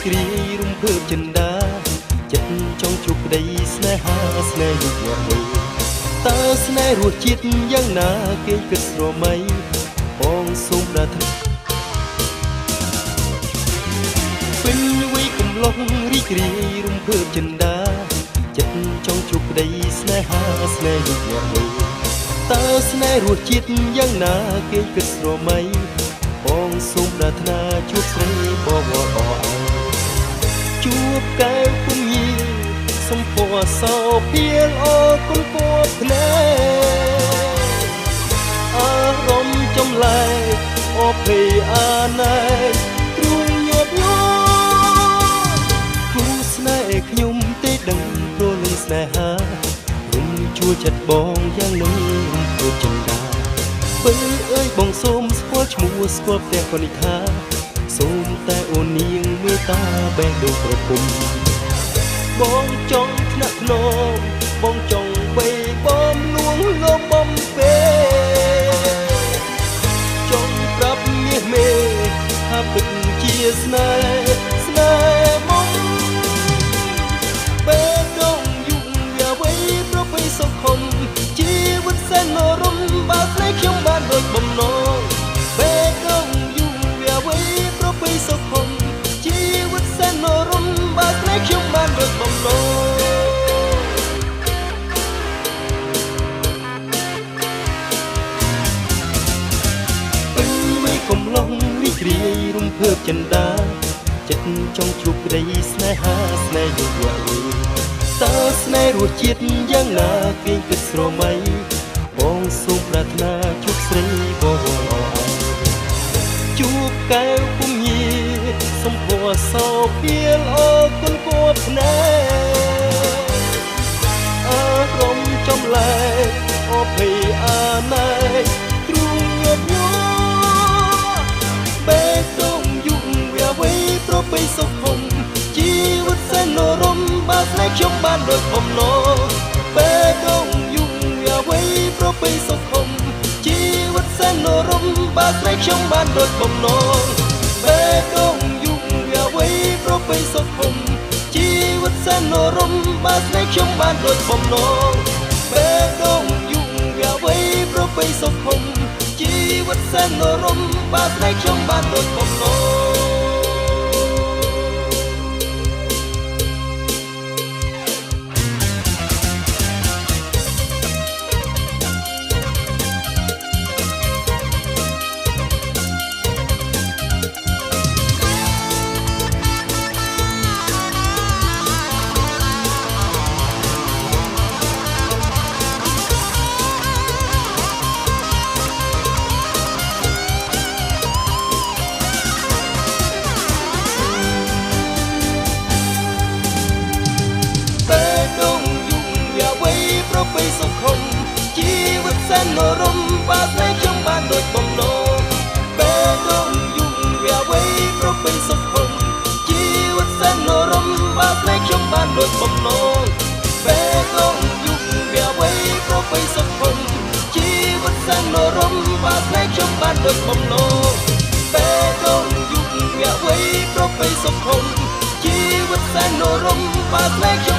ករាយរំភើបចិន្តាចិត្តចង់ជួបក្តីស្នេហាស្នេហ៍យុគមួយតើស្នេហ៍រសជាតិយ៉ាងណាគេគិតស្រមៃបងសូមប្រាថ្នាពេញវ័យកំឡុងរីករាយរំភើបចិន្តាចិត្តចង់ជួបក្តីស្នេហាស្នេហ៍យុគមួយតើស្នេហ៍រសជាតិយ៉ាងណាគេគិតស្រមៃបងសូមប្រាថ្នាជួបស្រីបងអរអើជួបកែវពុំញីសំពរសោពីលអគុណពណ៌ភ្នែកអារម្មណ៍ចំលែកអភ័យអាណែកទ្រូងញាប់ញ័រគូស្នេហ៍ខ្ញុំទេដឹងព្រលឹងស្នេហារំជួលចិត្តបងយ៉ាងនឹងរំភើបចិន្តាបើអើយបងសូមស្គាល់ឈ្មោះស្គាល់ផ្ទះកនិដ្ឋាសូមតែអូននាងមេត្តាបេះដូងប្រពំបងចង់ថ្នាក់ភ្នំបងចង់បីបំលួងលោបំពេចង់ប្រាប់មាសមេថាពិតជាស្នេហ៍មកបេះដូងយុគវាវ័យប្រពៃសុខុមជីវិតសែនរំបើស្នេហ៍ខ្ញុំបានដូចបំណងបេះដូងយុគវាវ័យប្រពៃសុខុមជីវិតសែនរំបើស្នេហ៍ខ្ញុំបានដូចបំណងកំឡុងរីករាយរំភើបចិន្តាចិត្តចង់ជួបក្តីស្នេហាស្នេហ៍យុវវ័យតើស្នេហ៍រសជាតិយ៉ាងណាគេគិតស្រមៃបងសូមប្រាថ្នាជួបស្រីបងអរអើជួបកែវពុំញីសំពរសោពីលអគុណពណ៌ភ្នែកអារម្មណ៍ចំលែកអភ័យអាណែកទ្រូងញាប់ញ័របេះដូងយុគវាវ័យប្រពៃសុខុមជីវិតសែនរំបើស្នេហ៍ខ្ញុំបានដូចបំណងបេះដូងយុគវាវ័យប្រពៃសុខុមជីវិតសែនរំបើស្នេហ៍ខ្ញុំបានដូចបំណងបេះដូងយុគវាវ័យប្រពៃសុខុមជីវិតសែនរំបើស្នេហ៍ខ្ញុំបានដូចបំណងបេះដូងយុគវាវ័យប្រពៃសុខុមជីវិតសែនរំបើស្នេហ៍ខ្ញុំបានដូចបំណងប្រពៃសុខុមជីវិតសែនរំបើស្នេហ៍ខ្ញុំបានដូចបំណងបេះដូងយុគវាវ័យប្រពៃសុខុមជីវិតសែនរំបើស្នេហ៍ខ្ញុំបានដូចបំណងបេះដូងយុគវាវ័យប្រពៃសុខុមជីវិតសែនរំបើស្នេហ៍ខ្ញុំបានដូចបំណងបេះដូងយុគវាវ័យប្រពៃសុខុមជីវិតសែនរំបើស្នេហ៍ខ្ញុំ